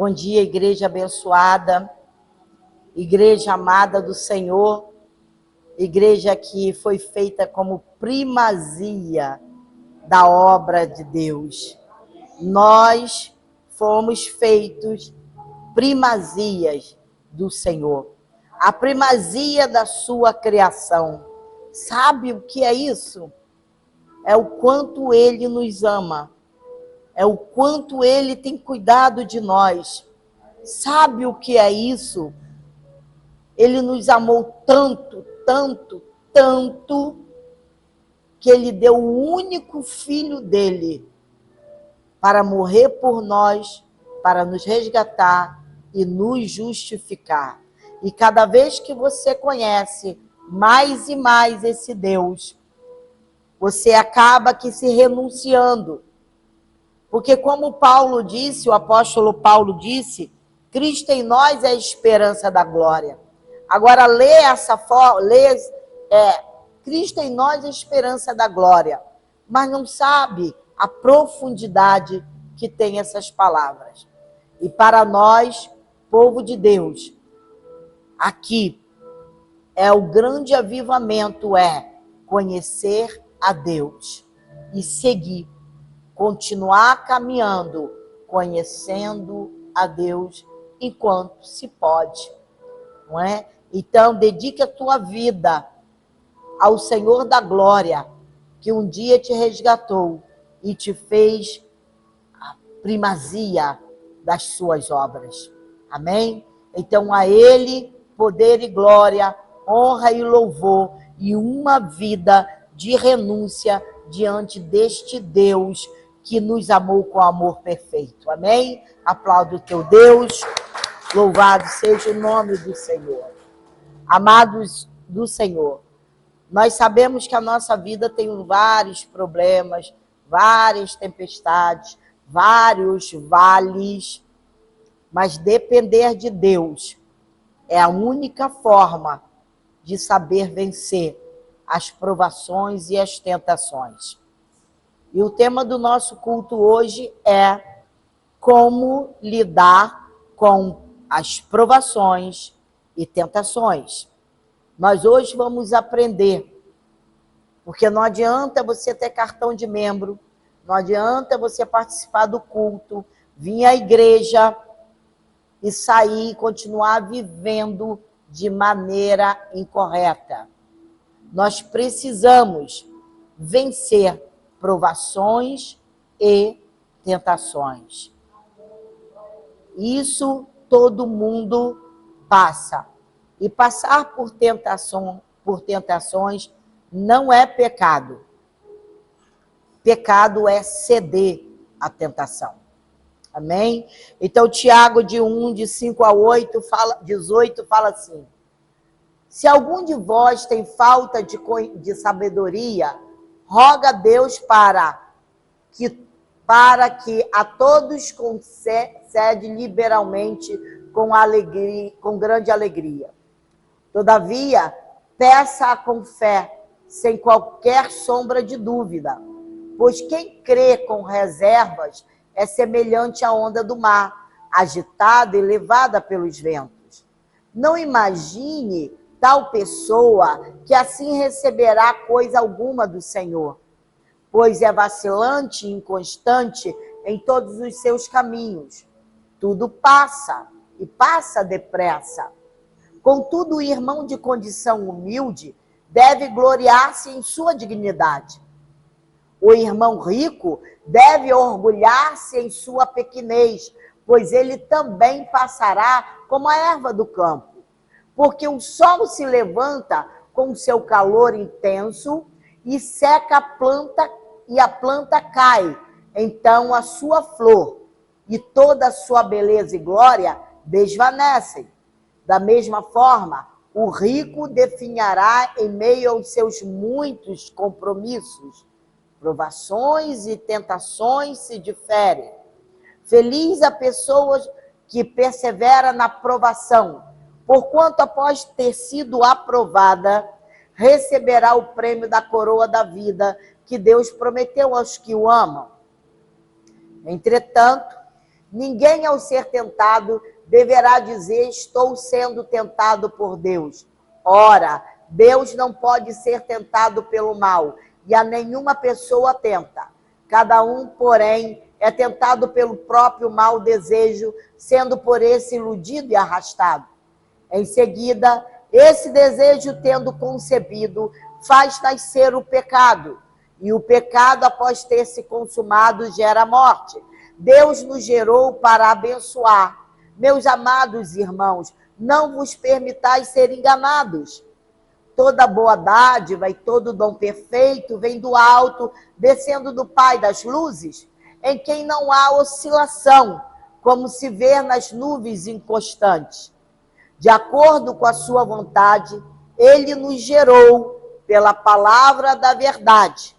Bom dia, igreja abençoada, igreja amada do Senhor, igreja que foi feita como primazia da obra de Deus. Nós fomos feitos primazias do Senhor, a primazia da sua criação. Sabe o que é isso? É o quanto Ele nos ama, é o quanto Ele tem cuidado de nós. Sabe o que é isso? Ele nos amou tanto, tanto, tanto, que Ele deu o único filho dele para morrer por nós, para nos resgatar e nos justificar. E cada vez que você conhece mais e mais esse Deus, você acaba que se renunciando. Porque como Paulo disse, o apóstolo Paulo disse, Cristo em nós é a esperança da glória. Agora, Cristo em nós é a esperança da glória, mas não sabe a profundidade que tem essas palavras. E para nós, povo de Deus, aqui é o grande avivamento, é conhecer a Deus e seguir, continuar caminhando, conhecendo a Deus enquanto se pode, não é? Então, dedique a tua vida ao Senhor da glória, que um dia te resgatou e te fez a primazia das suas obras. Amém? Então, a Ele, poder e glória, honra e louvor, e uma vida de renúncia diante deste Deus que nos amou com amor perfeito. Amém? Aplauda o teu Deus. Louvado seja o nome do Senhor. Amados do Senhor, nós sabemos que a nossa vida tem vários problemas, várias tempestades, vários vales, mas depender de Deus é a única forma de saber vencer as provações e as tentações. E o tema do nosso culto hoje é como lidar com as provações e tentações. Nós hoje vamos aprender, porque não adianta você ter cartão de membro, não adianta você participar do culto, vir à igreja e sair e continuar vivendo de maneira incorreta. Nós precisamos vencer provações e tentações. Isso todo mundo passa. E passar por tentações não é pecado. Pecado é ceder à tentação. Amém? Então, Tiago, de 1, de 5 a 18, fala assim: se algum de vós tem falta de sabedoria, roga a Deus para que a todos concede liberalmente com grande alegria. Todavia, peça com fé, sem qualquer sombra de dúvida, pois quem crê com reservas é semelhante à onda do mar, agitada e levada pelos ventos. Não imagine tal pessoa que assim receberá coisa alguma do Senhor, pois é vacilante e inconstante em todos os seus caminhos. Tudo passa, e passa depressa. Contudo, o irmão de condição humilde deve gloriar-se em sua dignidade. O irmão rico deve orgulhar-se em sua pequenez, pois ele também passará como a erva do campo. Porque o sol se levanta com seu calor intenso e seca a planta, e a planta cai. Então a sua flor e toda a sua beleza e glória desvanecem. Da mesma forma, o rico definhará em meio aos seus muitos compromissos. Provações e tentações se diferem. Feliz a pessoa que persevera na provação, porquanto após ter sido aprovada, receberá o prêmio da coroa da vida que Deus prometeu aos que o amam. Entretanto, Ninguém, ao ser tentado, deverá dizer: estou sendo tentado por Deus. Ora, Deus não pode ser tentado pelo mal, e a nenhuma pessoa tenta. Cada um, porém, é tentado pelo próprio mau desejo, sendo por esse iludido e arrastado. Em seguida, esse desejo, tendo concebido, faz nascer o pecado. E o pecado, após ter se consumado, gera morte. Deus nos gerou para abençoar. Meus amados irmãos, não vos permitais ser enganados. Toda boa dádiva e todo dom perfeito vem do alto, descendo do Pai das luzes, em quem não há oscilação, como se vê nas nuvens inconstantes. De acordo com a sua vontade, ele nos gerou pela palavra da verdade,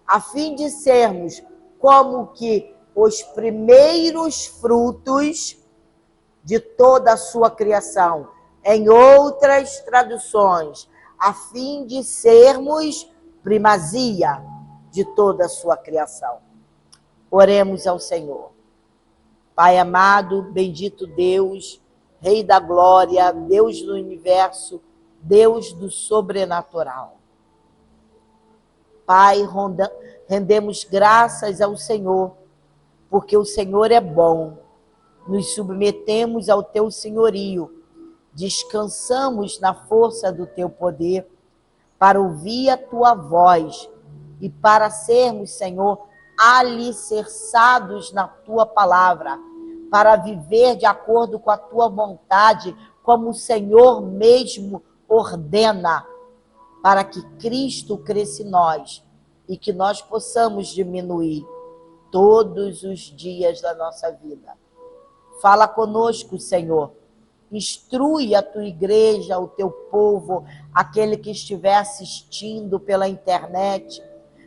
a fim de sermos como que os primeiros frutos de toda a sua criação. Em outras traduções, a fim de sermos primazia de toda a sua criação. Oremos ao Senhor. Pai amado, bendito Deus, Rei da glória, Deus do universo, Deus do sobrenatural. Pai, rendemos graças ao Senhor, porque o Senhor é bom. Nos submetemos ao teu senhorio, descansamos na força do teu poder, para ouvir a tua voz e para sermos, Senhor, alicerçados na tua palavra, para viver de acordo com a tua vontade, como o Senhor mesmo ordena, para que Cristo cresça em nós e que nós possamos diminuir todos os dias da nossa vida. Fala conosco, Senhor. Instrui a tua igreja, o teu povo, aquele que estiver assistindo pela internet,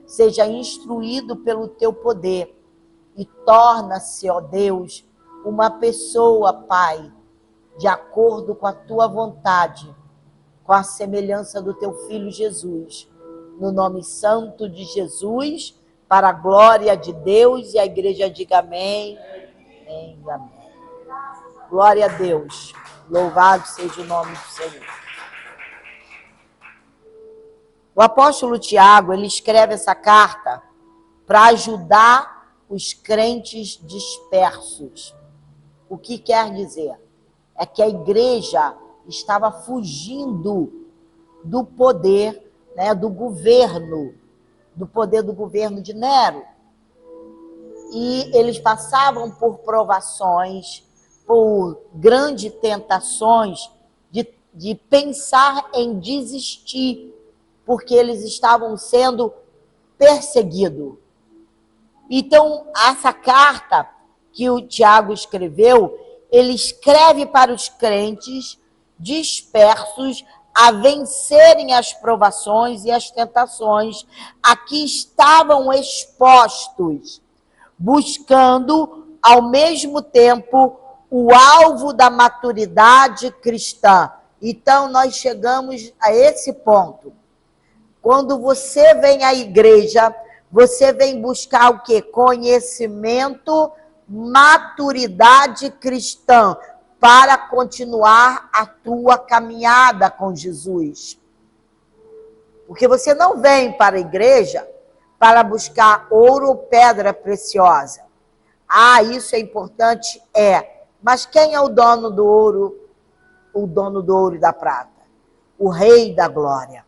seja instruído pelo teu poder e torna-se, ó Deus, uma pessoa, Pai, de acordo com a tua vontade, com a semelhança do teu Filho Jesus. No nome santo de Jesus, para a glória de Deus, e a igreja diga amém. Amém, amém. Glória a Deus. Louvado seja o nome do Senhor. O apóstolo Tiago, ele escreve essa carta para ajudar os crentes dispersos. O que quer dizer? É que a igreja estava fugindo do poder, do governo, do poder do governo de Nero. E eles passavam por provações, por grandes tentações de pensar em desistir, porque eles estavam sendo perseguidos. Então, essa carta que o Tiago escreveu, ele escreve para os crentes dispersos a vencerem as provações e as tentações a que estavam expostos, buscando, ao mesmo tempo, o alvo da maturidade cristã. Então, nós chegamos a esse ponto. Quando você vem à igreja, você vem buscar o quê? Conhecimento, maturidade cristã, para continuar a tua caminhada com Jesus. Porque você não vem para a igreja para buscar ouro ou pedra preciosa. Ah, isso é importante? É. Mas quem é o dono do ouro? O dono do ouro e da prata? O Rei da glória.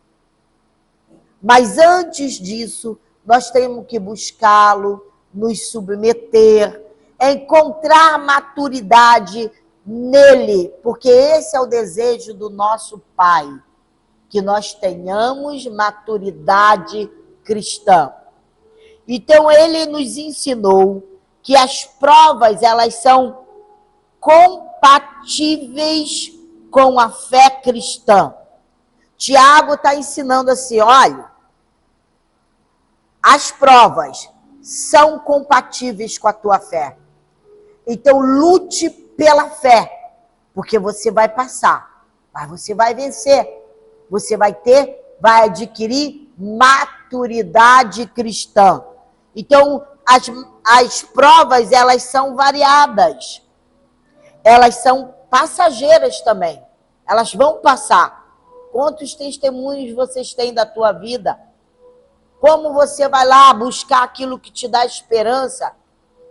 Mas antes disso, nós temos que buscá-lo, nos submeter, encontrar maturidade nele, porque esse é o desejo do nosso Pai, que nós tenhamos maturidade cristã. Então, ele nos ensinou que as provas, elas são compatíveis com a fé cristã. Tiago está ensinando assim, olha, as provas são compatíveis com a tua fé. Então, lute pela fé, porque você vai passar, mas você vai vencer. Você vai adquirir maturidade cristã. Então, as provas, elas são variadas. Elas são passageiras também. Elas vão passar. Quantos testemunhos vocês têm da tua vida? Como você vai lá buscar aquilo que te dá esperança?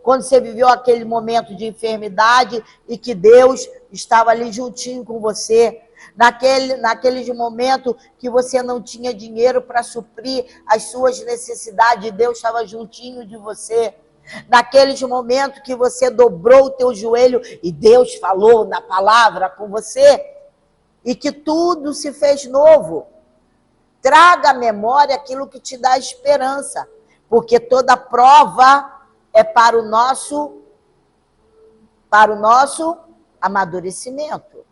Quando você viveu aquele momento de enfermidade e que Deus estava ali juntinho com você. Naquele momento que você não tinha dinheiro para suprir as suas necessidades, Deus estava juntinho de você. Naqueles momentos que você dobrou o teu joelho e Deus falou na palavra com você e que tudo se fez novo. Traga à memória aquilo que te dá esperança, porque toda prova é para o nosso amadurecimento,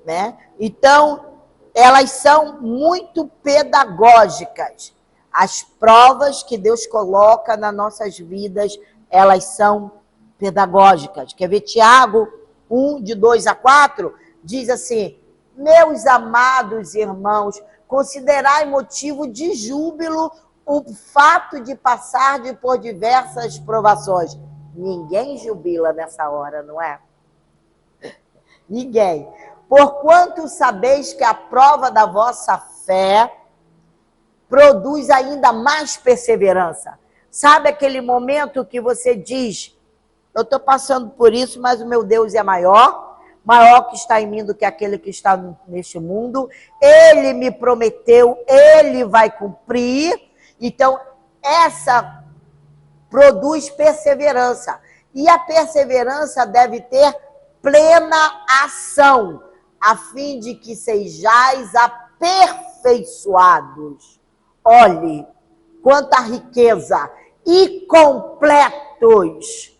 né? Então, elas são muito pedagógicas. As provas que Deus coloca nas nossas vidas, elas são pedagógicas. Quer ver? Tiago 1, de 2 a 4, diz assim: meus amados irmãos, considerai motivo de júbilo o fato de passar por diversas provações. Ninguém jubila nessa hora, não é? Ninguém. Porquanto sabeis que a prova da vossa fé produz ainda mais perseverança. Sabe aquele momento que você diz, eu estou passando por isso, mas o meu Deus é maior que está em mim do que aquele que está neste mundo. Ele me prometeu, ele vai cumprir. Então, essa produz perseverança. E a perseverança deve ter plena ação, a fim de que sejais aperfeiçoados. Olhe, quanta riqueza! E completos,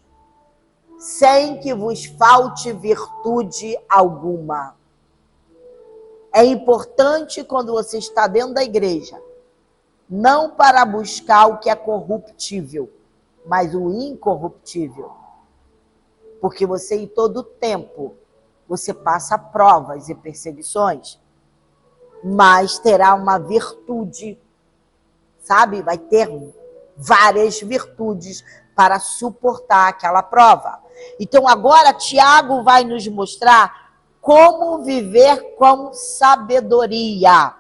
sem que vos falte virtude alguma. É importante quando você está dentro da igreja, não para buscar o que é corruptível, mas o incorruptível. Porque você, em todo tempo, você passa provas e perseguições, mas terá uma virtude, sabe? Vai ter várias virtudes para suportar aquela prova. Então, agora, Tiago vai nos mostrar como viver com sabedoria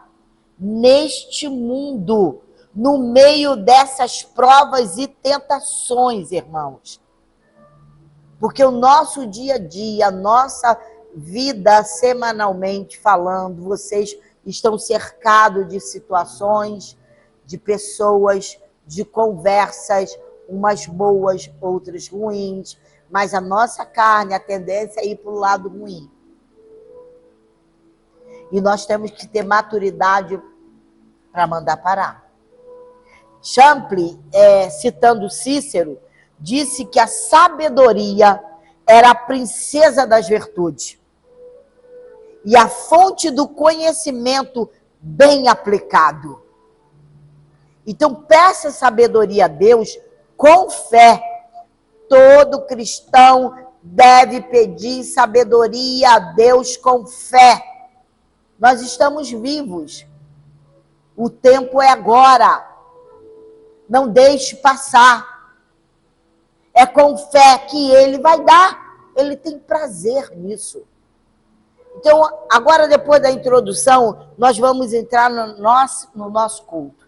neste mundo, no meio dessas provas e tentações, irmãos. Porque o nosso dia a dia, a nossa vida, semanalmente falando, vocês estão cercados de situações, de pessoas, de conversas, umas boas, outras ruins, mas a nossa carne, a tendência é ir para o lado ruim. E nós temos que ter maturidade para mandar parar. Champlin, citando Cícero, disse que a sabedoria era a princesa das virtudes e a fonte do conhecimento bem aplicado. Então, peça sabedoria a Deus com fé. Todo cristão deve pedir sabedoria a Deus com fé. Nós estamos vivos. O tempo é agora. Não deixe passar. É com fé que Ele vai dar. Ele tem prazer nisso. Então, agora, depois da introdução, nós vamos entrar no nosso culto.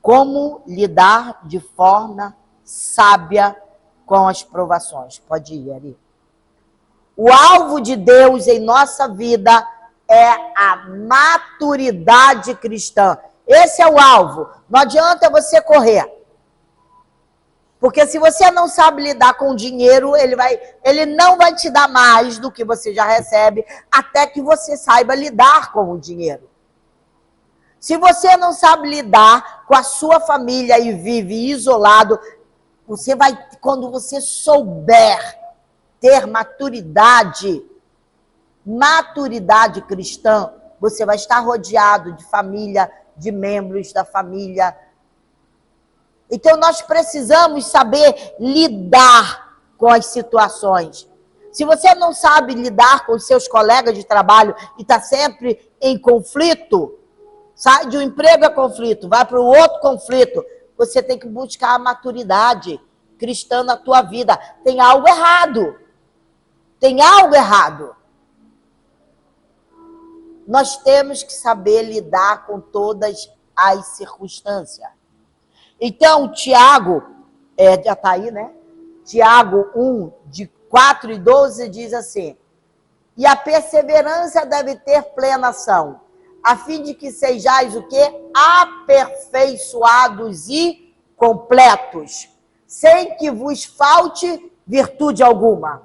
Como lidar de forma sábia com as provações. Pode ir, Ari. O alvo de Deus em nossa vida é a maturidade cristã. Esse é o alvo. Não adianta você correr. Porque se você não sabe lidar com o dinheiro, ele não vai te dar mais do que você já recebe, até que você saiba lidar com o dinheiro. Se você não sabe lidar com a sua família e vive isolado, quando você souber ter maturidade cristã, você vai estar rodeado de família, de membros da família. Então, nós precisamos saber lidar com as situações. Se você não sabe lidar com seus colegas de trabalho e está sempre em conflito, sai de um emprego é conflito, vai para o outro conflito, você tem que buscar a maturidade cristã na tua vida. Tem algo errado. Tem algo errado. Nós temos que saber lidar com todas as circunstâncias. Então, Tiago, já está aí, né? Tiago 1, de 4 e 12, diz assim: e a perseverança deve ter plena ação, a fim de que sejais o quê? Aperfeiçoados e completos, sem que vos falte virtude alguma.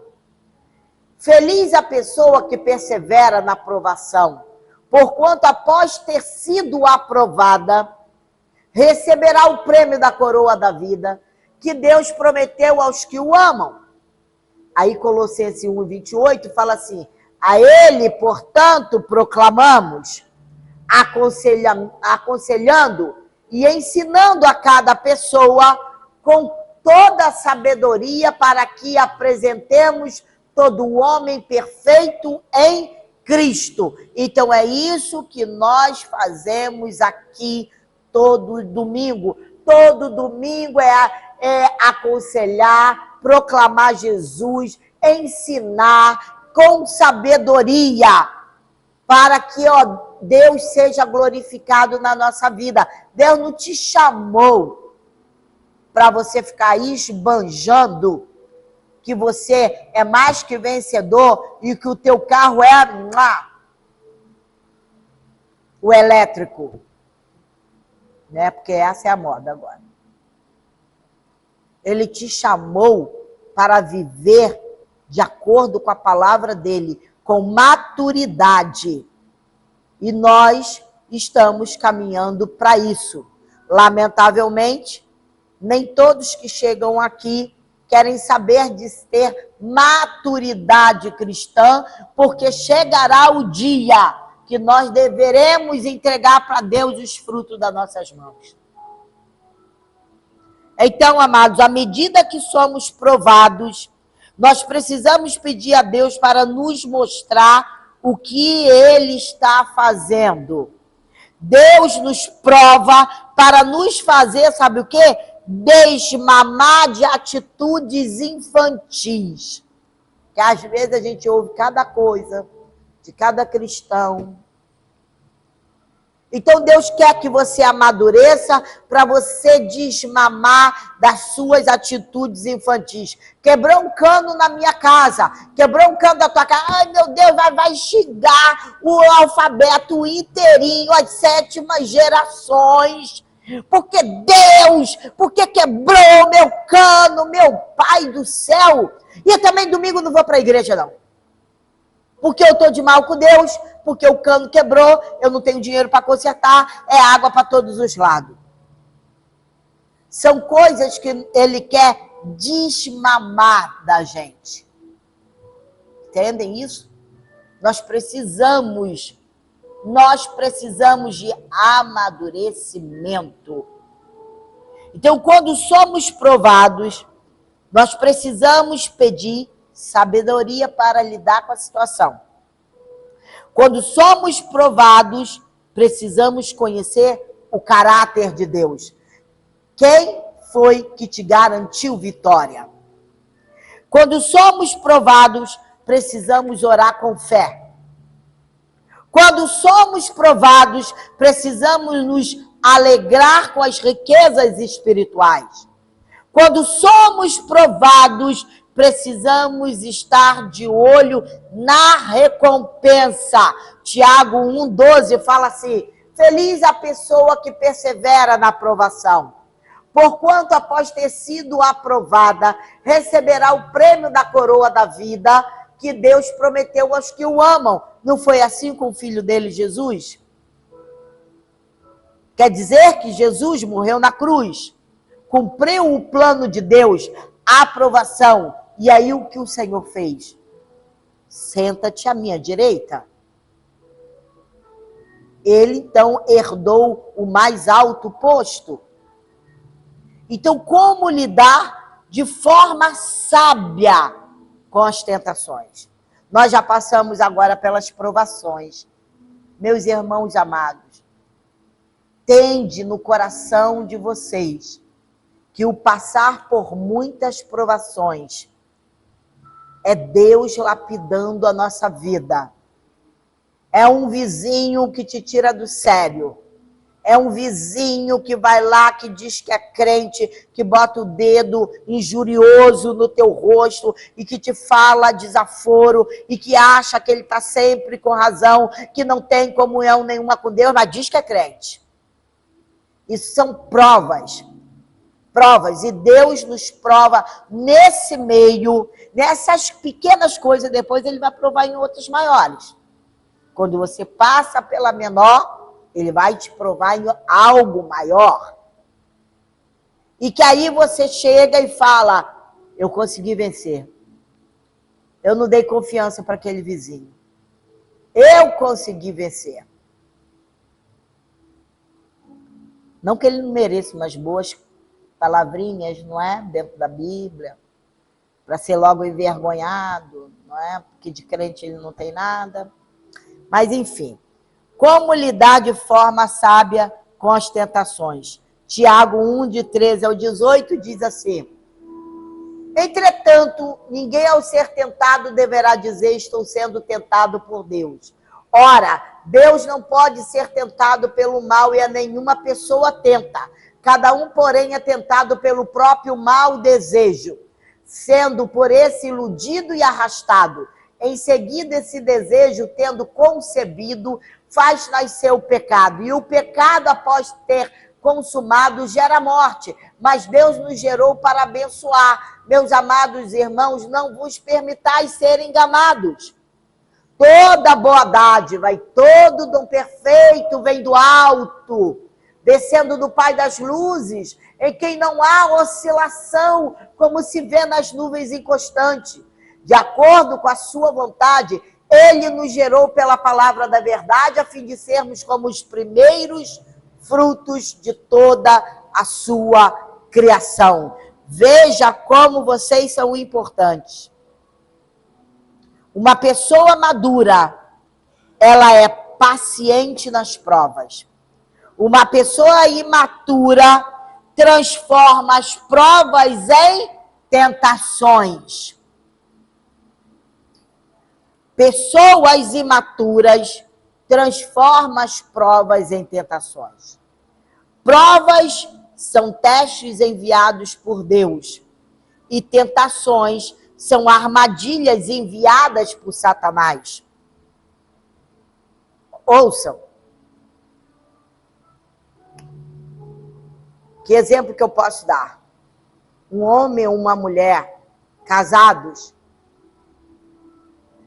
Feliz a pessoa que persevera na provação, porquanto após ter sido aprovada, receberá o prêmio da coroa da vida, que Deus prometeu aos que o amam. Aí Colossenses 1:28 fala assim: a ele, portanto, proclamamos, aconselhando e ensinando a cada pessoa com toda a sabedoria, para que apresentemos todo o homem perfeito em Cristo. Então é isso que nós fazemos aqui todo domingo. Todo domingo é aconselhar, proclamar Jesus, ensinar com sabedoria, para que Deus seja glorificado na nossa vida. Deus não te chamou para você ficar aí esbanjando que você é mais que vencedor e que o teu carro é o elétrico. Né? Porque essa é a moda agora. Ele te chamou para viver de acordo com a palavra dele, com maturidade. E nós estamos caminhando para isso. Lamentavelmente, nem todos que chegam aqui querem saber de ter maturidade cristã, porque chegará o dia que nós deveremos entregar para Deus os frutos das nossas mãos. Então, amados, à medida que somos provados, nós precisamos pedir a Deus para nos mostrar o que Ele está fazendo. Deus nos prova para nos fazer, sabe o quê? Desmamar de atitudes infantis. Que às vezes a gente ouve cada coisa de cada cristão. Então Deus quer que você amadureça para você desmamar das suas atitudes infantis. Quebrou um cano na minha casa, quebrou um cano da tua casa. Ai, meu Deus, vai xingar o alfabeto inteirinho, as 7ª gerações. Porque quebrou meu cano, meu Pai do céu. E também domingo não vou para a igreja, não. Porque eu estou de mal com Deus, porque o cano quebrou, eu não tenho dinheiro para consertar, é água para todos os lados. São coisas que Ele quer desmamar da gente. Entendem isso? Nós precisamos de amadurecimento. Então, quando somos provados, nós precisamos pedir sabedoria para lidar com a situação. Quando somos provados, precisamos conhecer o caráter de Deus. Quem foi que te garantiu vitória? Quando somos provados, precisamos orar com fé. Quando somos provados, precisamos nos alegrar com as riquezas espirituais. Quando somos provados, precisamos estar de olho na recompensa. Tiago 1,12 fala assim: feliz a pessoa que persevera na provação, porquanto após ter sido aprovada, receberá o prêmio da coroa da vida, que Deus prometeu aos que o amam. Não foi assim com o filho dele, Jesus? Quer dizer que Jesus morreu na cruz, cumpriu o plano de Deus, a aprovação. E aí o que o Senhor fez? Senta-te à minha direita. Ele então herdou o mais alto posto. Então, como lidar de forma sábia com as tentações? Nós já passamos agora pelas provações. Meus irmãos amados, tende no coração de vocês que o passar por muitas provações é Deus lapidando a nossa vida. É um vizinho que te tira do sério. É um vizinho que vai lá, que diz que é crente, que bota o dedo injurioso no teu rosto e que te fala desaforo e que acha que ele está sempre com razão, que não tem comunhão nenhuma com Deus, mas diz que é crente. Isso são provas. Provas. E Deus nos prova nesse meio, nessas pequenas coisas, depois ele vai provar em outras maiores. Quando você passa pela menor, ele vai te provar em algo maior. E que aí você chega e fala, eu consegui vencer. Eu não dei confiança para aquele vizinho. Eu consegui vencer. Não que ele não mereça umas boas palavrinhas, não é? Dentro da Bíblia. Para ser logo envergonhado, não é? Porque de crente ele não tem nada. Mas enfim. Como lidar de forma sábia com as tentações? Tiago 1, de 13 ao 18, diz assim: entretanto, ninguém ao ser tentado deverá dizer, estou sendo tentado por Deus. Ora, Deus não pode ser tentado pelo mal e a nenhuma pessoa tenta. Cada um, porém, é tentado pelo próprio mau desejo, sendo por esse iludido e arrastado. Em seguida, esse desejo, tendo concebido, faz nascer o pecado. E o pecado, após ter consumado, gera morte. Mas Deus nos gerou para abençoar. Meus amados irmãos, não vos permitais ser enganados. Toda boa dádiva e todo dom perfeito vem do alto, descendo do Pai das luzes, em quem não há oscilação, como se vê nas nuvens inconstantes. De acordo com a sua vontade, ele nos gerou pela palavra da verdade, a fim de sermos como os primeiros frutos de toda a sua criação. Veja como vocês são importantes. Uma pessoa madura, ela é paciente nas provas. Uma pessoa imatura transforma as provas em tentações. Pessoas imaturas transformam as provas em tentações. Provas são testes enviados por Deus. E tentações são armadilhas enviadas por Satanás. Ouçam. Que exemplo que eu posso dar? Um homem ou uma mulher casados,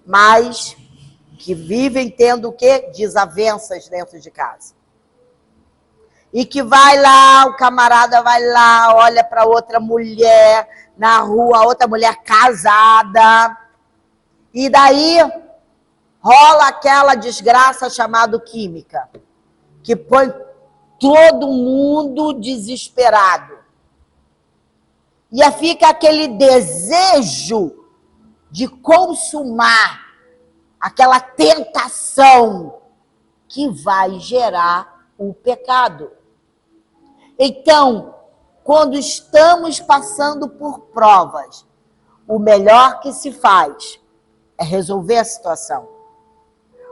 mas que vivem tendo o quê? Desavenças dentro de casa. E que vai lá, o camarada vai lá, olha para outra mulher na rua, outra mulher casada, e daí rola aquela desgraça chamada química, que põe todo mundo desesperado. E aí fica aquele desejo de consumar, aquela tentação que vai gerar o pecado. Então, quando estamos passando por provas, o melhor que se faz é resolver a situação.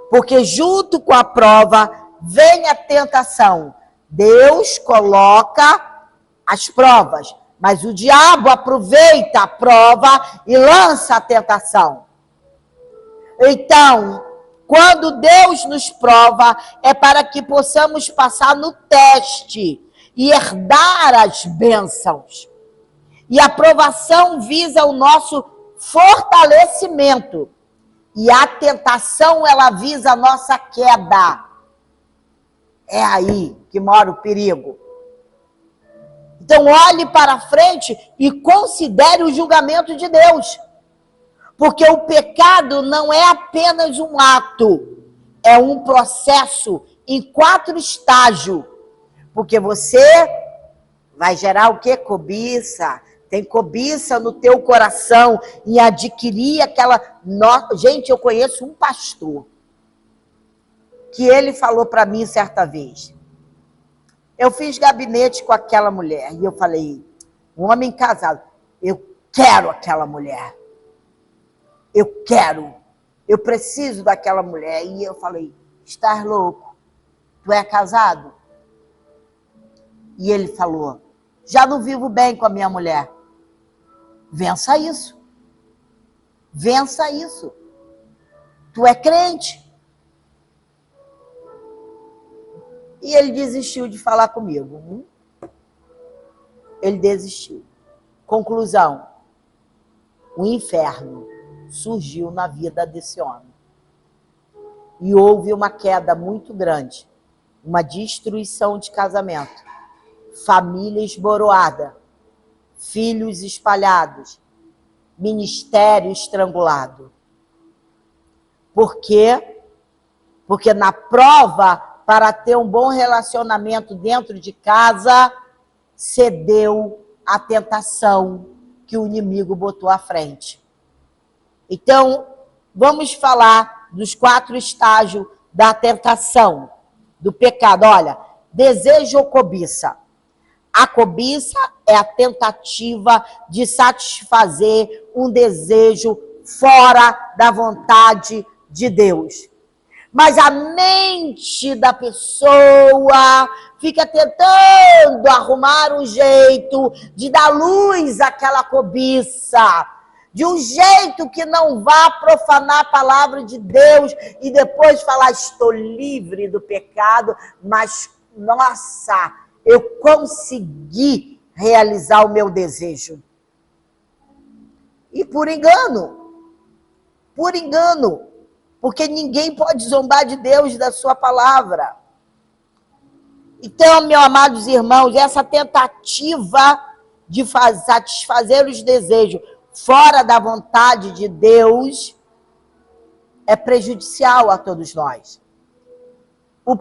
Porque junto com a prova vem a tentação. Deus coloca as provas, mas o diabo aproveita a prova e lança a tentação. Então, quando Deus nos prova, é para que possamos passar no teste e herdar as bênçãos. E a provação visa o nosso fortalecimento. E a tentação, ela visa a nossa queda. É aí que mora o perigo. Então, olhe para frente e considere o julgamento de Deus. Porque o pecado não é apenas um ato, é um processo em 4 estágios. Porque você vai gerar o quê? Cobiça. Tem cobiça no teu coração em adquirir aquela... Gente, eu conheço um pastor que ele falou para mim certa vez. Eu fiz gabinete com aquela mulher e eu falei, Um homem casado. Eu quero aquela mulher. Eu quero. Eu preciso daquela mulher. E eu falei, estás louco? Tu é casado? E ele falou, já não vivo bem com a minha mulher. Vença isso. Vença isso. Tu é crente. E ele desistiu de falar comigo. Ele desistiu. Conclusão. O inferno surgiu na vida desse homem. E houve uma queda muito grande. Uma destruição de casamento. Família esboroada. Filhos espalhados. Ministério estrangulado. Por quê? Porque na prova, para ter um bom relacionamento dentro de casa, cedeu à tentação que o inimigo botou à frente. Então, vamos falar dos 4 estágios da tentação, do pecado. Olha, desejo ou cobiça. A cobiça é a tentativa de satisfazer um desejo fora da vontade de Deus. Mas a mente da pessoa fica tentando arrumar um jeito de dar luz àquela cobiça, de um jeito que não vá profanar a palavra de Deus e depois falar, estou livre do pecado, mas, nossa, eu consegui realizar o meu desejo. E por engano, porque ninguém pode zombar de Deus e da sua palavra. Então, meus amados irmãos, essa tentativa de satisfazer os desejos fora da vontade de Deus é prejudicial a todos nós.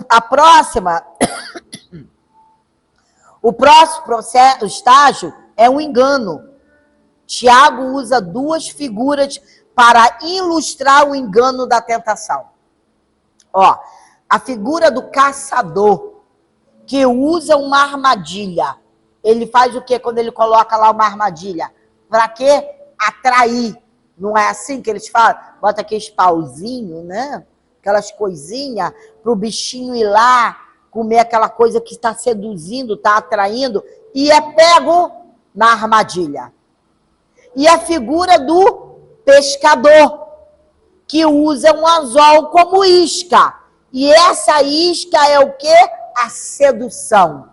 A próxima... O próximo estágio é um engano. Tiago usa 2 figuras para ilustrar o engano da tentação. Ó, a figura do caçador, que usa uma armadilha. Ele faz o quê quando ele coloca lá uma armadilha? Para quê? Atrair. Não é assim que eles falam? Bota aqueles pauzinhos, né? Aquelas coisinhas para o bichinho ir lá comer aquela coisa que está seduzindo, está atraindo, e é pego na armadilha. E a figura do pescador, que usa um anzol como isca. E essa isca é o quê? A sedução.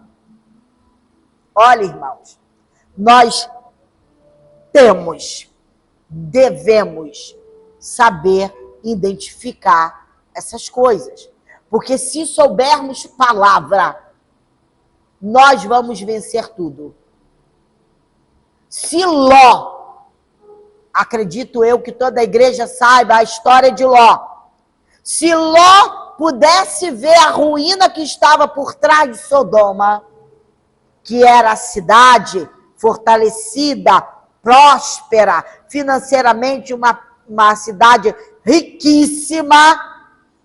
Olha, irmãos, nós devemos saber identificar essas coisas. Porque se soubermos palavra, nós vamos vencer tudo. Se Ló, acredito eu que toda a igreja saiba a história de Ló. Se Ló pudesse ver a ruína que estava por trás de Sodoma, que era a cidade fortalecida, próspera, financeiramente uma cidade riquíssima,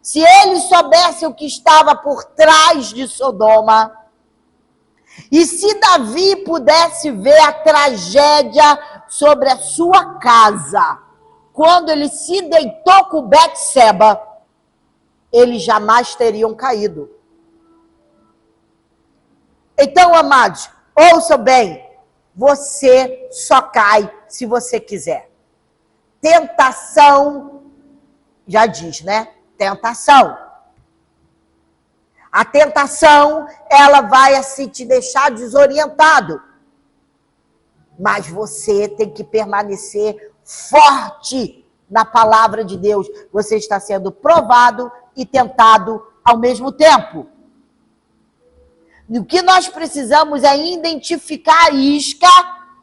se ele soubesse o que estava por trás de Sodoma, e se Davi pudesse ver a tragédia sobre a sua casa, quando ele se deitou com Betseba, eles jamais teriam caído. Então, amados, ouçam bem, você só cai se você quiser. Tentação, já diz, né? Tentação. A tentação, ela vai assim te deixar desorientado. Mas você tem que permanecer forte na palavra de Deus. Você está sendo provado e tentado ao mesmo tempo. O que nós precisamos é identificar a isca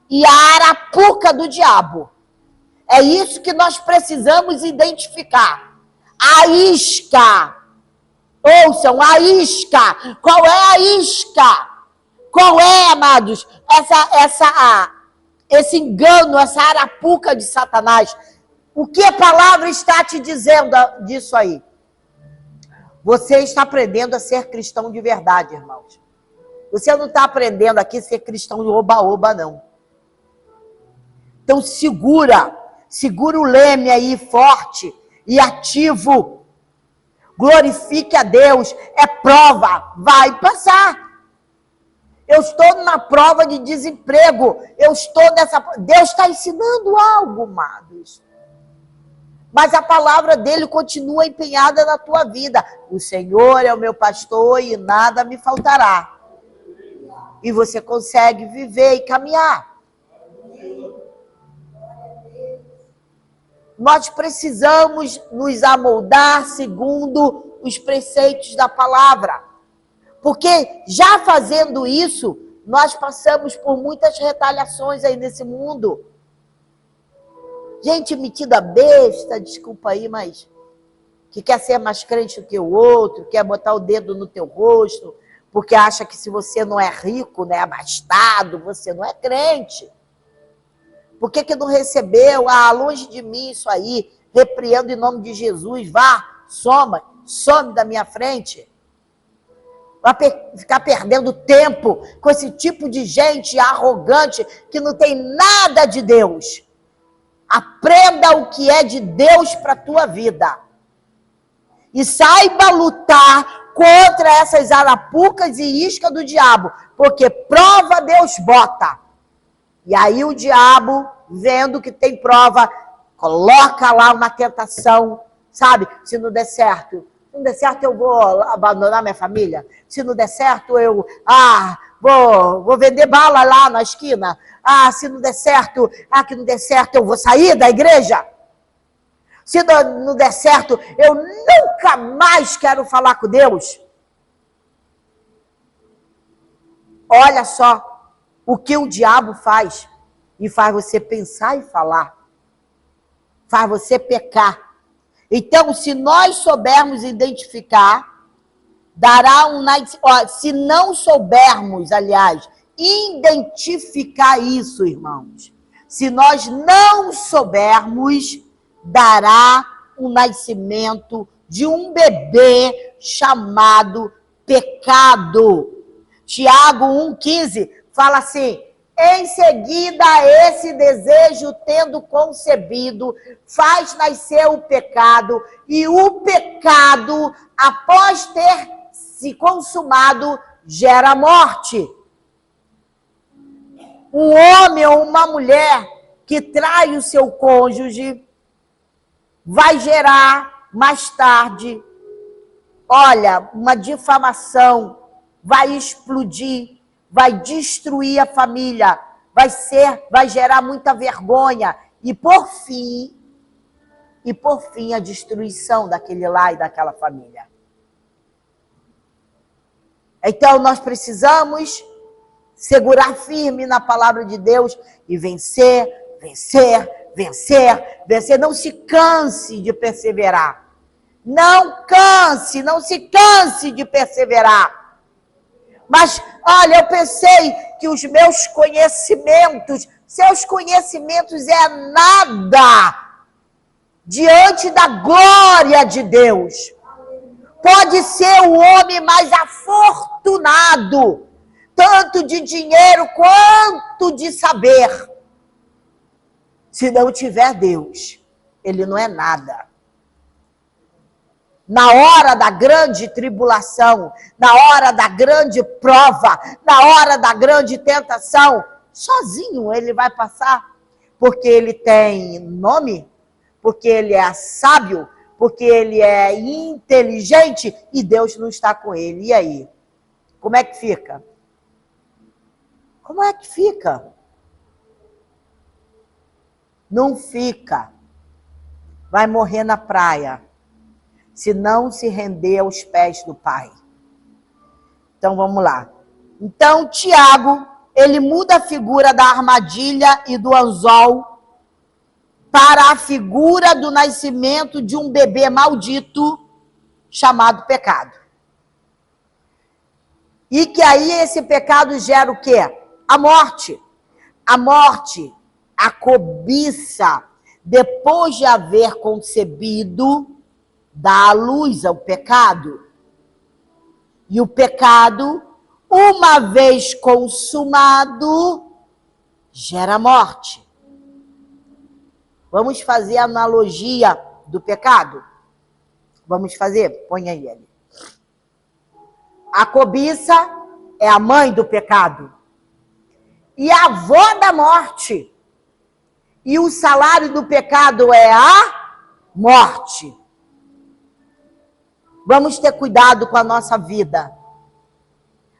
e a arapuca do diabo. É isso que nós precisamos identificar. A isca. Ouçam, a isca. Qual é a isca? Qual é, amados, esse engano, essa arapuca de Satanás? O que a palavra está te dizendo disso aí? Você está aprendendo a ser cristão de verdade, irmãos. Você não está aprendendo aqui a ser cristão de oba-oba, não. Então segura o leme aí forte e ativo. Glorifique a Deus, é prova, vai passar. Eu estou na prova de desemprego, Deus está ensinando algo, amados. Mas a palavra dele continua empenhada na tua vida. O Senhor é o meu pastor e nada me faltará. E você consegue viver e caminhar. Nós precisamos nos amoldar segundo os preceitos da palavra. Porque já fazendo isso, nós passamos por muitas retaliações aí nesse mundo. Gente metida besta, desculpa aí, mas que quer ser mais crente do que o outro, quer botar o dedo no teu rosto, porque acha que se você não é rico, né, abastado, você não é crente. Por que não recebeu? Longe de mim isso aí, repreendo em nome de Jesus, vá, some da minha frente. Vai ficar perdendo tempo com esse tipo de gente arrogante que não tem nada de Deus. Aprenda o que é de Deus para a tua vida. E saiba lutar contra essas arapucas e iscas do diabo. Porque prova Deus bota. E aí o diabo, vendo que tem prova, coloca lá uma tentação, sabe? Se não der certo eu vou abandonar minha família. Se não der certo, eu vou vender bala lá na esquina. Se não der certo, que não der certo, eu vou sair da igreja. Se não der certo, eu nunca mais quero falar com Deus. Olha só o que o diabo faz. E faz você pensar e falar. Faz você pecar. Então, se nós soubermos identificar, se não soubermos, aliás, identificar isso, irmãos, se nós não soubermos, dará o nascimento de um bebê chamado pecado. Tiago 1,15 fala assim: em seguida, esse desejo, tendo concebido, faz nascer o pecado, e o pecado, após ter se consumado, gera morte. Um homem ou uma mulher que trai o seu cônjuge vai gerar mais tarde, uma difamação, vai explodir, vai destruir a família, vai gerar muita vergonha e por fim a destruição daquele lar e daquela família. Então nós precisamos segurar firme na palavra de Deus e vencer. Não se canse de perseverar. Não se canse de perseverar. Mas, eu pensei que os meus conhecimentos, seus conhecimentos é nada diante da glória de Deus. Pode ser o homem mais afortunado, tanto de dinheiro quanto de saber. Se não tiver Deus, ele não é nada. Na hora da grande tribulação, na hora da grande prova, na hora da grande tentação, sozinho ele vai passar, porque ele tem nome, porque ele é sábio, porque ele é inteligente e Deus não está com ele. E aí? Como é que fica? Como é que fica? Não fica. Vai morrer na praia, se não se render aos pés do Pai. Então, vamos lá. Então, Tiago, ele muda a figura da armadilha e do anzol para a figura do nascimento de um bebê maldito chamado pecado. E que aí esse pecado gera o quê? A morte. A morte, a cobiça, depois de haver concebido, dá à luz ao pecado. E o pecado, uma vez consumado, gera morte. Vamos fazer a analogia do pecado? Vamos fazer? Põe aí ele. A cobiça é a mãe do pecado e a avó da morte. E o salário do pecado é a morte. Vamos ter cuidado com a nossa vida.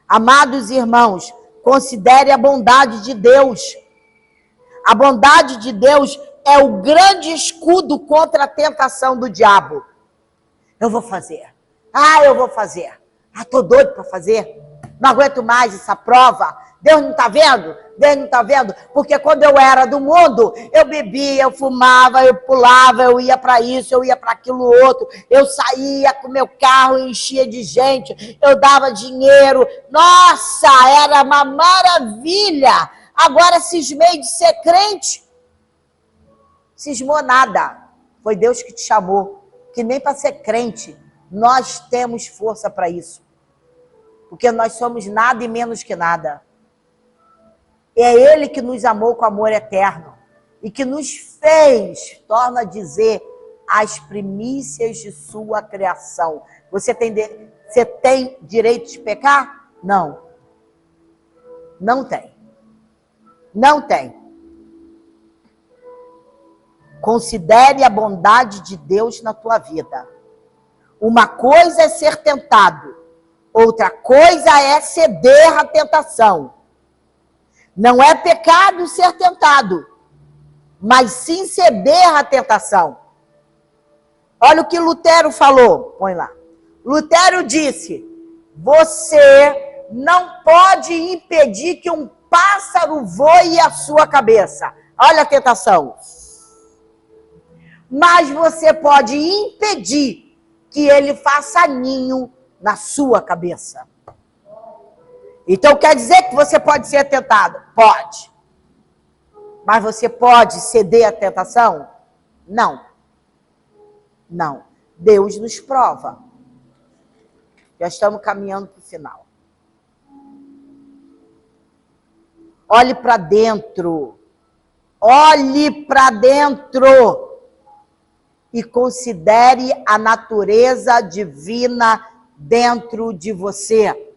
Amados irmãos, considere a bondade de Deus. A bondade de Deus é o grande escudo contra a tentação do diabo. Eu vou fazer. Eu vou fazer. Tô doido para fazer. Não aguento mais essa prova. Deus não está vendo? Deus não está vendo? Porque quando eu era do mundo, eu bebia, eu fumava, eu pulava, eu ia para isso, eu ia para aquilo outro. Eu saía com meu carro, enchia de gente, eu dava dinheiro. Nossa, era uma maravilha. Agora cismei de ser crente. Cismou nada. Foi Deus que te chamou. Que nem para ser crente nós temos força para isso. Porque nós somos nada e menos que nada. É Ele que nos amou com amor eterno e que nos fez, torna a dizer, as primícias de sua criação. Você tem direito de pecar? Não. Não tem. Não tem. Considere a bondade de Deus na tua vida. Uma coisa é ser tentado, outra coisa é ceder à tentação. Não é pecado ser tentado, mas sim ceder à tentação. Olha o que Lutero falou, põe lá. Lutero disse, você não pode impedir que um pássaro voe à sua cabeça. Olha a tentação. Mas você pode impedir que ele faça ninho na sua cabeça. Então quer dizer que você pode ser tentado? Pode. Mas você pode ceder à tentação? Não. Não. Deus nos prova. Já estamos caminhando para o final. Olhe para dentro. Olhe para dentro. E considere a natureza divina dentro de você.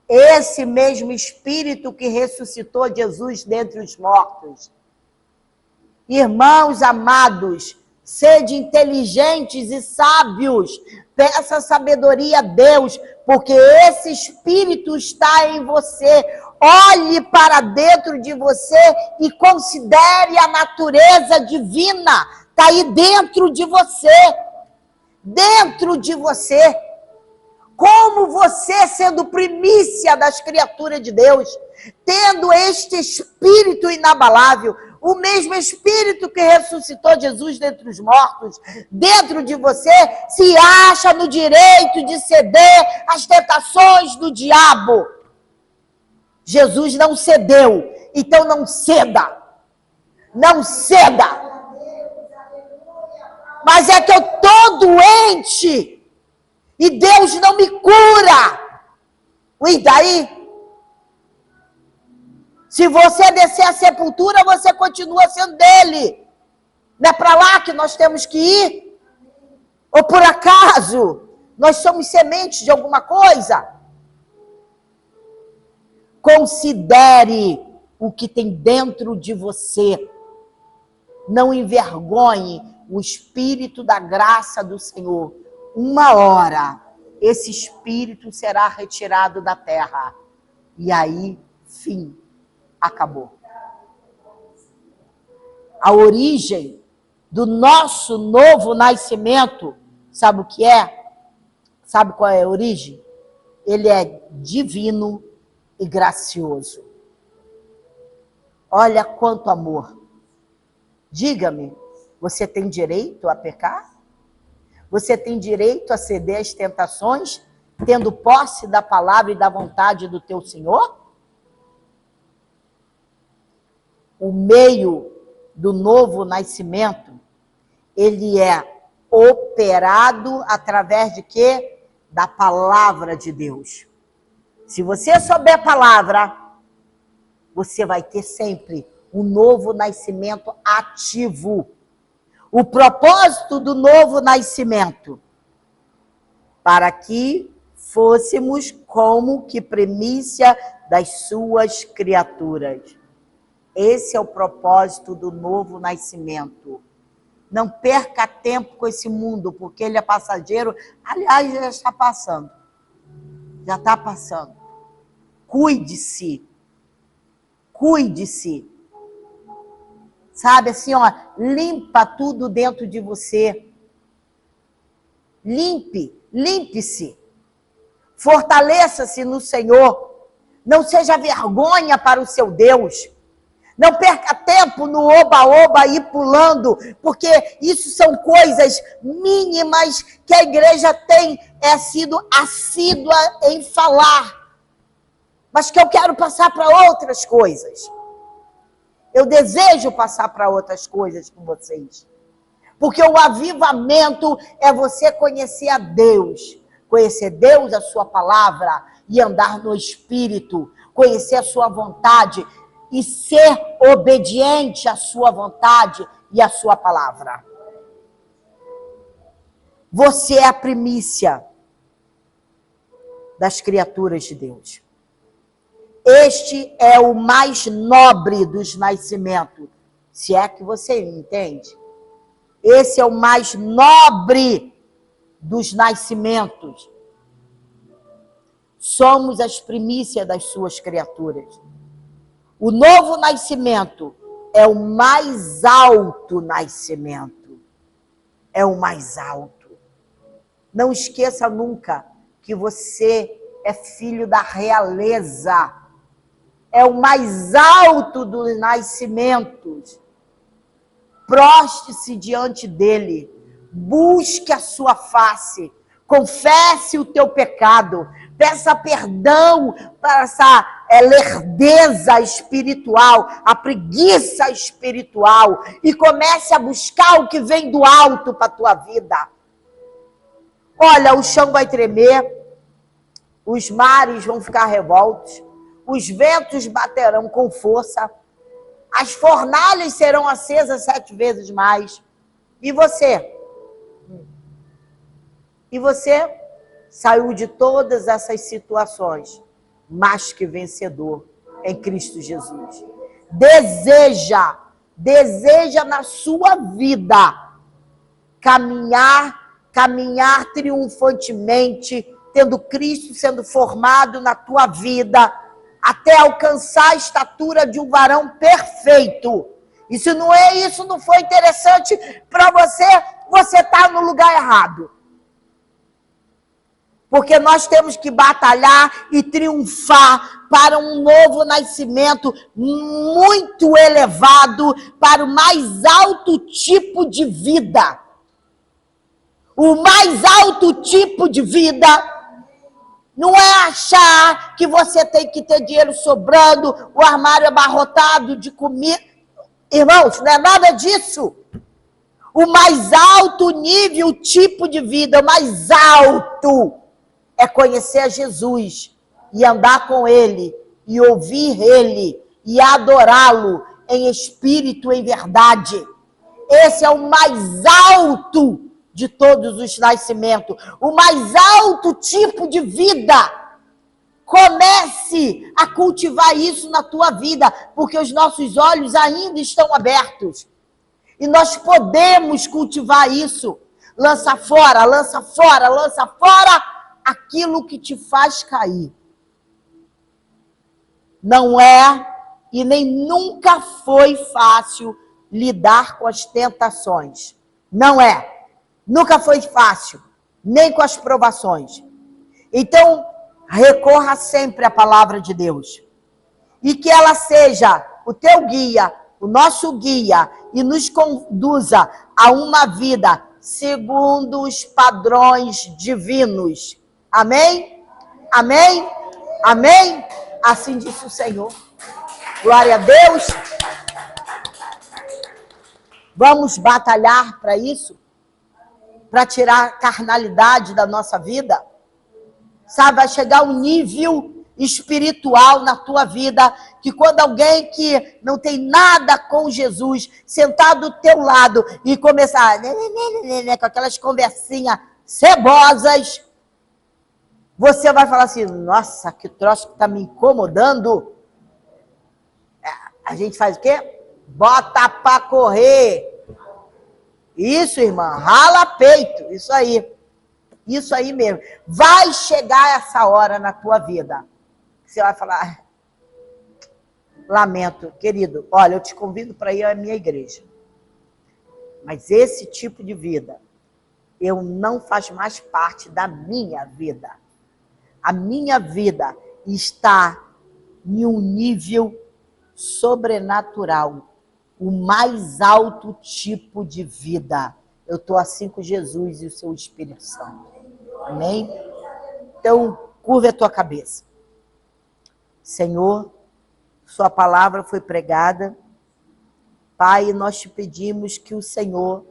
Esse mesmo Espírito que ressuscitou Jesus dentre os mortos. Irmãos amados, sede inteligentes e sábios, peça sabedoria a Deus, porque esse Espírito está em você. Olhe para dentro de você e considere a natureza divina. Está aí dentro de você. Dentro de você. Como você, sendo primícia das criaturas de Deus, tendo este Espírito inabalável, o mesmo Espírito que ressuscitou Jesus dentre os mortos, dentro de você, se acha no direito de ceder às tentações do diabo. Jesus não cedeu, então não ceda. Não ceda. Mas é que eu estou doente. E Deus não me cura. E daí? Se você descer a sepultura, você continua sendo dele. Não é para lá que nós temos que ir? Ou por acaso, nós somos sementes de alguma coisa? Considere o que tem dentro de você. Não envergonhe o Espírito da graça do Senhor. Uma hora, esse Espírito será retirado da terra. E aí, fim, acabou. A origem do nosso novo nascimento, sabe o que é? Sabe qual é a origem? Ele é divino e gracioso. Olha quanto amor. Diga-me, você tem direito a pecar? Você tem direito a ceder às tentações, tendo posse da palavra e da vontade do teu Senhor? O meio do novo nascimento, ele é operado através de quê? Da palavra de Deus. Se você souber a palavra, você vai ter sempre um novo nascimento ativo. O propósito do novo nascimento, para que fôssemos como que primícia das suas criaturas. Esse é o propósito do novo nascimento. Não perca tempo com esse mundo, porque ele é passageiro. Aliás, já está passando. Já está passando. Cuide-se. Cuide-se. Sabe assim, ó, limpa tudo dentro de você. Limpe-se. Fortaleça-se no Senhor. Não seja vergonha para o seu Deus. Não perca tempo no oba-oba e pulando, porque isso são coisas mínimas que a igreja tem sido assídua em falar, mas que eu quero passar para outras coisas. Eu desejo passar para outras coisas com vocês. Porque o avivamento é você conhecer a Deus. Conhecer Deus, a sua palavra, e andar no Espírito. Conhecer a sua vontade e ser obediente à sua vontade e à sua palavra. Você é a primícia das criaturas de Deus. Este é o mais nobre dos nascimentos, se é que você entende. Esse é o mais nobre dos nascimentos. Somos as primícias das suas criaturas. O novo nascimento é o mais alto nascimento. É o mais alto. Não esqueça nunca que você é filho da realeza. É o mais alto dos nascimentos. Proste-se diante dele. Busque a sua face. Confesse o teu pecado. Peça perdão para essa lerdeza espiritual, a preguiça espiritual. E comece a buscar o que vem do alto para a tua vida. Olha, o chão vai tremer. Os mares vão ficar revoltos. Os ventos baterão com força. As fornalhas serão acesas 7 vezes mais. E você? E você saiu de todas essas situações, mais que vencedor em Cristo Jesus. Deseja na sua vida caminhar triunfantemente, tendo Cristo sendo formado na tua vida, até alcançar a estatura de um varão perfeito. E se isso não foi interessante para você, você está no lugar errado. Porque nós temos que batalhar e triunfar para um novo nascimento muito elevado, para o mais alto tipo de vida. O mais alto tipo de vida não é achar que você tem que ter dinheiro sobrando, o armário abarrotado de comida. Irmãos, não é nada disso. O mais alto nível, tipo de vida, o mais alto é conhecer a Jesus e andar com ele e ouvir ele e adorá-lo em espírito e em verdade. Esse é o mais alto de todos os nascimentos, o mais alto tipo de vida. Comece a cultivar isso na tua vida, porque os nossos olhos ainda estão abertos. E nós podemos cultivar isso. Lança fora aquilo que te faz cair. Não é e nem nunca foi fácil lidar com as tentações. Não é. Nunca foi fácil, nem com as provações. Então, recorra sempre à palavra de Deus. E que ela seja o teu guia, o nosso guia, e nos conduza a uma vida segundo os padrões divinos. Amém? Amém? Amém? Assim disse o Senhor. Glória a Deus. Vamos batalhar para isso? Para tirar a carnalidade da nossa vida? Sabe, vai chegar um nível espiritual na tua vida, que quando alguém que não tem nada com Jesus sentar do teu lado e começar com aquelas conversinhas cebosas, você vai falar assim, nossa, que troço que está me incomodando. A gente faz o quê? Bota para correr. Isso, irmã, rala peito, isso aí mesmo. Vai chegar essa hora na tua vida. Você vai falar, lamento, querido, olha, eu te convido para ir à minha igreja. Mas esse tipo de vida, eu não faz mais parte da minha vida. A minha vida está em um nível sobrenatural, o mais alto tipo de vida. Eu estou assim com Jesus e o seu Espírito Santo. Amém? Então, curva a tua cabeça. Senhor, sua palavra foi pregada. Pai, nós te pedimos que o Senhor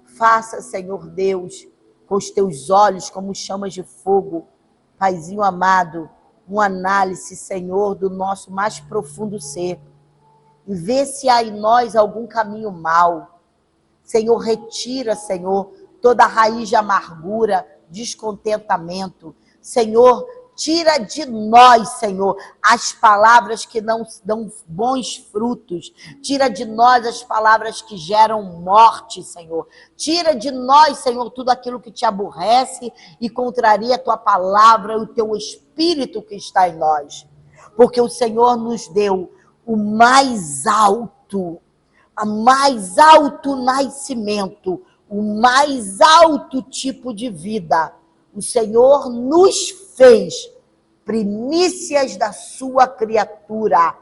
faça, Senhor Deus, com os teus olhos como chamas de fogo, Paizinho amado, uma análise, Senhor, do nosso mais profundo ser. E vê se há em nós algum caminho mau. Senhor, retira, Senhor, toda a raiz de amargura, descontentamento. Senhor, tira de nós, Senhor, as palavras que não dão bons frutos. Tira de nós as palavras que geram morte, Senhor. Tira de nós, Senhor, tudo aquilo que te aborrece e contraria a tua palavra e o teu Espírito que está em nós. Porque o Senhor nos deu o mais alto nascimento, o mais alto tipo de vida. O Senhor nos fez primícias da sua criatura.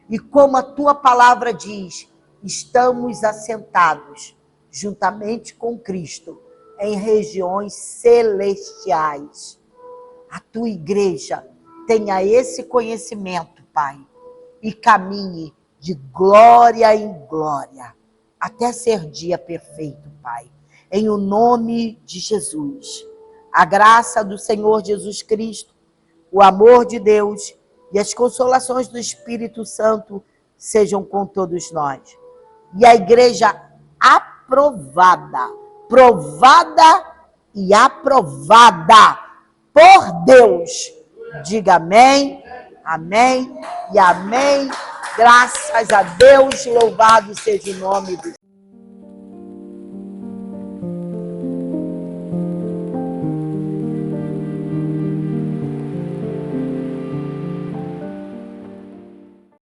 E como a tua palavra diz, estamos assentados juntamente com Cristo em regiões celestiais. A tua igreja tenha esse conhecimento, Pai, e caminhe de glória em glória, até ser dia perfeito, Pai. Em o nome de Jesus. A graça do Senhor Jesus Cristo, o amor de Deus e as consolações do Espírito Santo sejam com todos nós. E a igreja aprovada, provada e aprovada por Deus. Diga amém, amém e amém. Graças a Deus, louvado seja o nome do